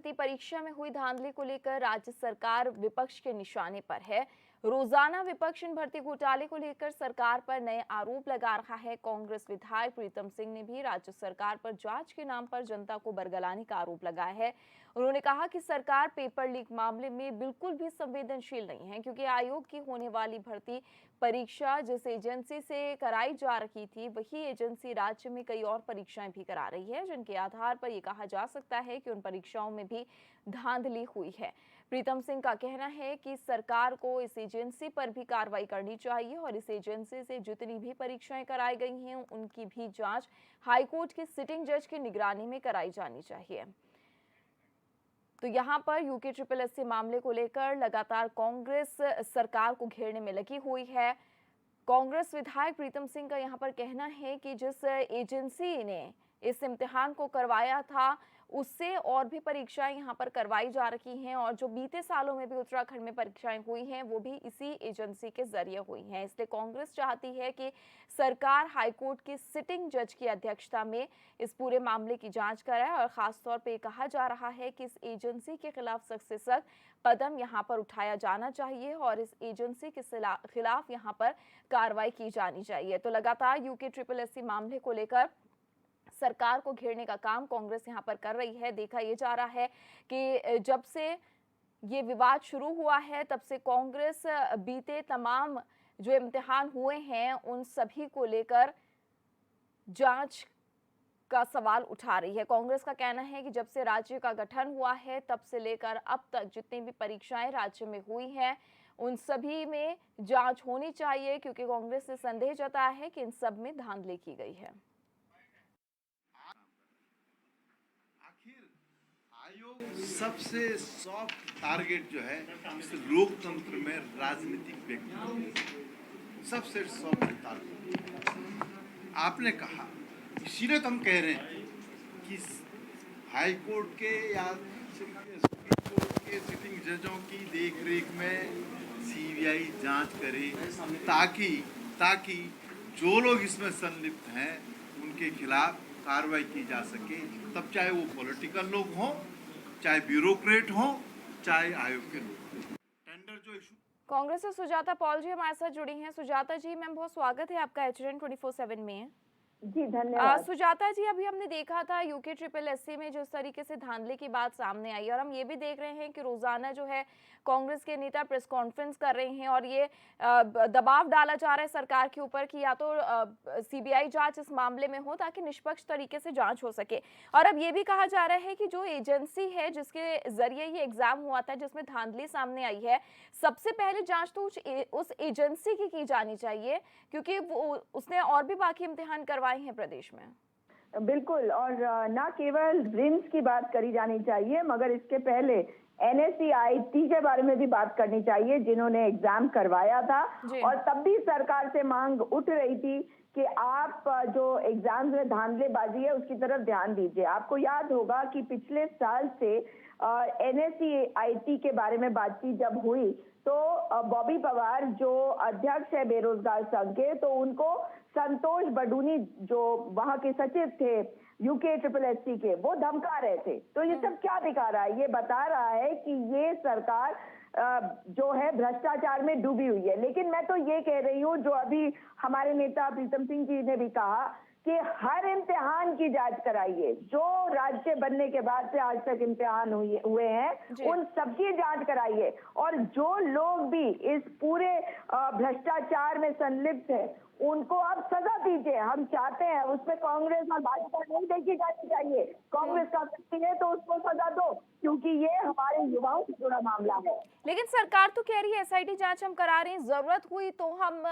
भर्ती परीक्षा में हुई धांधली को लेकर राज्य सरकार विपक्ष के निशाने पर है। रोजाना विपक्ष इन भर्ती घोटाले को लेकर सरकार पर नए आरोप लगा रहा है। कांग्रेस विधायक प्रीतम सिंह ने भी राज्य सरकार पर जांच के नाम पर जनता को बरगलाने का आरोप लगाया है। उन्होंने कहा कि सरकार पेपर लीक मामले में बिल्कुल भी संवेदनशील नहीं है, क्योंकि आयोग की होने वाली भर्ती परीक्षा जिस एजेंसी से कराई जा रही थी, वही एजेंसी राज्य में कई और परीक्षाएं भी करा रही है, जिनके आधार पर यह कहा जा सकता है कि उन परीक्षाओं में भी धांधली हुई है। प्रीतम सिंह का कहना है कि सरकार को इस एजेंसी पर भी कार्रवाई करनी चाहिए और इस एजेंसी से जितनी भी परीक्षाएं कराई गई हैं, उनकी भी जांच हाईकोर्ट के सिटिंग जज की निगरानी में कराई जानी चाहिए। तो यहां पर UKSSC मामले को लेकर लगातार कांग्रेस सरकार को घेरने में लगी हुई है। कांग्रेस विधायक प्रीतम सिंह का यहां पर कहना है कि जिस एजेंसी ने इस इम्तिहान को करवाया था, उससे और भी परीक्षाएं यहां पर करवाई जा रही हैं और जो बीते सालों में भी उत्तराखंड में परीक्षाएं हुई हैं, वो भी इसी एजेंसी के जरिए हुई हैं। इसलिए कांग्रेस चाहती है कि सरकार हाईकोर्ट की सिटिंग जज की अध्यक्षता में इस पूरे मामले की जांच कराए और खासतौर पर कहा जा रहा है कि इस एजेंसी के खिलाफ सख्त से सख्त कदम यहां पर उठाया जाना चाहिए और इस एजेंसी के खिलाफ यहां पर कार्रवाई की जानी चाहिए। तो लगातार UKSSC मामले को लेकर सरकार को घेरने का काम कांग्रेस यहां पर कर रही है। देखा यह जा रहा है कि जब से ये विवाद शुरू हुआ है, तब से कांग्रेस बीते तमाम जो इम्तिहान हुए हैं, उन सभी को लेकर जांच का सवाल उठा रही है। कांग्रेस का कहना है कि जब से राज्य का गठन हुआ है, तब से लेकर अब तक जितनी भी परीक्षाएं राज्य में हुई हैं, उन सभी में जांच होनी चाहिए, क्योंकि कांग्रेस ने संदेह जताया है कि इन सब में धांधली की गई है। सबसे सॉफ्ट टारगेट जो है इस लोकतंत्र में राजनीतिक व्यक्ति सबसे सॉफ्ट टारगेट आपने कहा, इसीलिए तो हम कह रहे हैं कि हाई कोर्ट के या सुप्रीम कोर्ट के सिटिंग जजों की देखरेख में CBI जांच करे, ताकि जो लोग इसमें संलिप्त हैं उनके खिलाफ कार्रवाई की जा सके। तब चाहे वो पॉलिटिकल लोग हों, चाहे ब्यूरोक्रेट हो, चाहे आयोग के लोग। टेंडर जो इशू कांग्रेस से सुजाता पॉल जी हमारे साथ जुड़ी हैं। सुजाता जी, मैम बहुत स्वागत है आपका HN 24/7 में। जी धन्यवाद। सुजाता जी, अभी हमने देखा था UKSSC में जिस तरीके से धांधली की बात सामने आई, और हम ये भी देख रहे हैं कि रोजाना जो है कांग्रेस के नेता प्रेस कॉन्फ्रेंस कर रहे हैं और ये दबाव डाला जा रहा है सरकार के ऊपर कि या तो CBI जांच इस मामले में हो, ताकि निष्पक्ष तरीके से जांच हो सके। और अब ये भी कहा जा रहा है कि जो एजेंसी है जिसके जरिए ये एग्जाम हुआ था, जिसमें धांधली सामने आई है, सबसे पहले जांच तो उस एजेंसी की जानी चाहिए, क्योंकि उसने और भी बाकी इम्तिहान करवाए हैं प्रदेश में। बिल्कुल, और ना केवल रिम्स की बात करी जानी चाहिए, मगर इसके पहले NSEIT के बारे में भी बात करनी चाहिए, जिन्होंने एग्जाम करवाया था। और तब भी सरकार से मांग उठ रही थी कि आप जो एग्जाम्स में धांधलेबाजी है उसकी तरफ ध्यान दीजिए। आपको याद होगा कि पिछले साल से NSEIT के बारे में बातचीत जब हुई, तो बॉबी पवार जो अध्यक्ष है बेरोजगार संघ के, तो उनको संतोष बडूनी जो वहां के सचिव थे UKSSC के, वो धमका रहे थे। तो ये सब क्या दिखा रहा है? ये बता रहा है कि ये सरकार जो है भ्रष्टाचार में डूबी हुई है। लेकिन मैं तो ये कह रही हूँ, जो अभी हमारे नेता प्रीतम सिंह जी ने भी कहा कि हर इम्तिहान की जांच कराइए। जो राज्य बनने के बाद से आज तक इम्तिहान हुए हैं, उन सबकी जांच कराइए। और जो लोग भी इस पूरे भ्रष्टाचार में संलिप्त है, उनको आप सजा दीजिए। हम चाहते हैं उसमें कांग्रेस और भाजपा नहीं देखी जानी चाहिए। कांग्रेस का व्यक्ति है तो उसको सजा दो, क्योंकि ये हमारे युवाओं से जुड़ा मामला है। लेकिन सरकार तो कह रही है SIT जांच हम करा रहे हैं, जरूरत हुई तो हम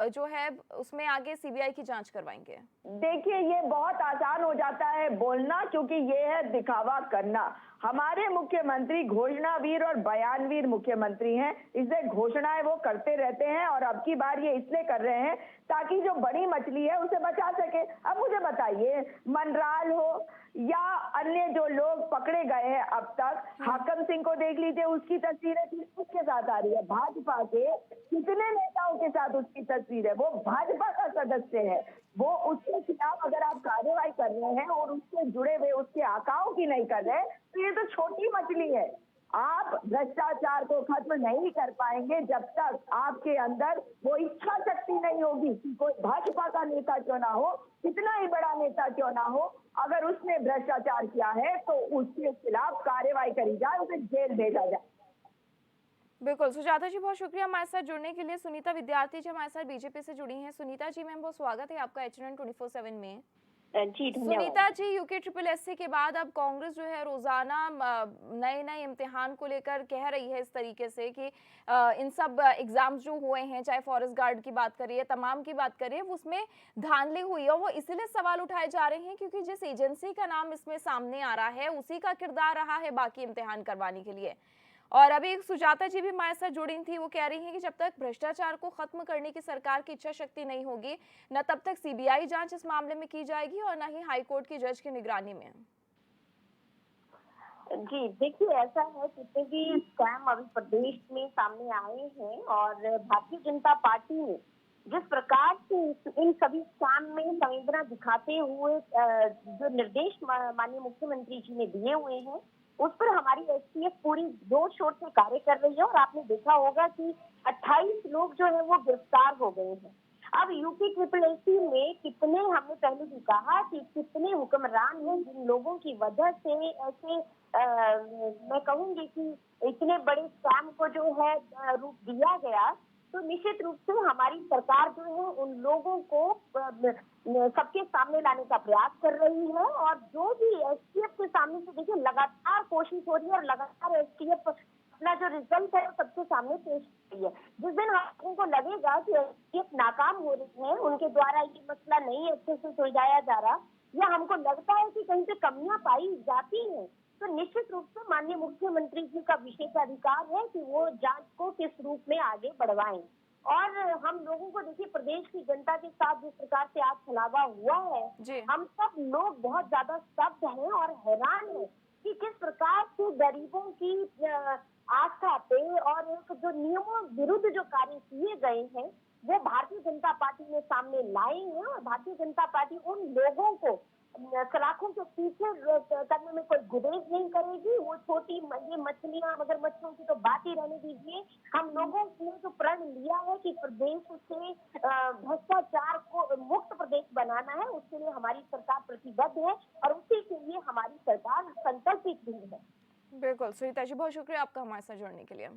जो है उसमें आगे CBI की जांच करवाएंगे। देखिए, ये बहुत आसान हो जाता है बोलना, क्योंकि ये है दिखावा करना। हमारे मुख्यमंत्री घोषणावीर और बयानवीर मुख्यमंत्री हैं, इसलिए घोषणाएं वो करते रहते हैं, और अब की बार ये इसलिए कर रहे हैं ताकि जो बड़ी मछली है उसे बचा सके। अब मुझे बताइए, मनराल हो या अन्य जो लोग पकड़े गए हैं अब तक, हाकम सिंह को देख लीजिए, उसकी तस्वीरें किसके साथ आ रही है? भाजपा के कितने नेताओं के साथ उसकी तस्वीर है? वो भाजपा का सदस्य है। वो उसके खिलाफ अगर आप कार्रवाई कर रहे हैं और उससे जुड़े हुए उसके आकाओं की नहीं कर रहे, तो ये तो छोटी असली है। आप भ्रष्टाचार को खत्म नहीं कर पाएंगे जब तक आपके अंदर वो इच्छा शक्ति नहीं होगी कि कोई भाजपा का नेता क्यों ना हो, कितना ही बड़ा नेता क्यों ना हो, अगर उसने भ्रष्टाचार किया है तो उसके खिलाफ कार्रवाई करी जाए, उसे जेल भेजा जाए। बिल्कुल सुजाता जी, बहुत शुक्रिया हमारे साथ जुड़ने के लिए। सुनीता विद्यार्थी जी हमारे साथ बीजेपी से जुड़ी हैं। सुनीता जी मैम, बहुत स्वागत है आपका HNN 24/7 में। जी धन्यवाद। सुनीता जी, UKSSC के बाद अब कांग्रेस जो है रोजाना नए नए इम्तिहान को लेकर कह रही है इस तरीके से कि इन सब एग्जाम्स जो हुए हैं, चाहे फॉरेस्ट गार्ड की बात करिए, तमाम की बात करिए, उसमें धांधली हुई है। वो इसीलिए सवाल उठाए जा रहे हैं क्योंकि जिस एजेंसी का नाम इसमें सामने आ रहा है उसी का किरदार रहा है बाकी इम्तिहान करवाने के लिए। और अभी सुजाता जी भी हमारे साथ जुड़ी थी, वो कह रही हैं कि जब तक भ्रष्टाचार को खत्म करने की सरकार की इच्छा शक्ति नहीं होगी, न तब तक CBI जांच इस मामले में की जाएगी और न ही हाईकोर्ट की जज की निगरानी में। जी देखिए, ऐसा है कितने भी स्कैम अभी प्रदेश में सामने आए हैं और भारतीय जनता पार्टी ने जिस प्रकार से इन सभी स्कैम में संवेदना दिखाते हुए जो निर्देश माननीय मुख्यमंत्री जी ने दिए हुए हैं, उस पर हमारी STF पूरी जोर शोर से कार्य कर रही है। और आपने देखा होगा कि 28 लोग जो है वो गिरफ्तार हो गए हैं। अब UKSSC में कितने, हमने पहले भी कहा कि कितने हुक्मरान हैं जिन लोगों की वजह से ऐसे मैं कहूंगी कि इतने बड़े स्कैम को जो है रूप दिया गया। तो निश्चित रूप से हमारी सरकार जो है उन लोगों को सबके सामने लाने का प्रयास कर रही है। और जो भी STF के सामने से देखिए लगातार कोशिश हो रही है और लगातार STF अपना जो रिजल्ट है वो सबके सामने पेश कर रही है। जिस दिन हम लोगों को लगेगा कि STF नाकाम हो रही है, उनके द्वारा ये मसला नहीं अच्छे से सुलझाया जा रहा, या हमको लगता है कि कहीं पे कमियां पाई जाती हैं, तो निश्चित रूप से माननीय मुख्यमंत्री जी का विशेष अधिकार है कि वो जांच को किस रूप में आगे बढ़वाएं। और हम लोगों को देखिए, प्रदेश की जनता के साथ जिस प्रकार से आज छलावा हुआ है, हम सब लोग बहुत ज्यादा स्तब्ध हैं और हैरान हैं कि किस प्रकार से गरीबों की आस्था पे और एक जो नियमों विरुद्ध जो कार्य किए गए हैं वो भारतीय जनता पार्टी ने सामने लाए हैं। और भारतीय जनता पार्टी उन लोगों को सलाखों के पीछे करने में कोई गुरेज नहीं करेगी। वो छोटी ये मछलियां, मगर मछलियों की तो बात ही रहने दीजिए। हम लोगों ने जो प्रण लिया है कि प्रदेश से भ्रष्टाचार को मुक्त प्रदेश बनाना है, उसके लिए हमारी सरकार प्रतिबद्ध है और उसी के लिए हमारी सरकार संकल्पित भी है। बिल्कुल सुनीता जी, बहुत शुक्रिया आपका हमारे साथ जुड़ने के लिए।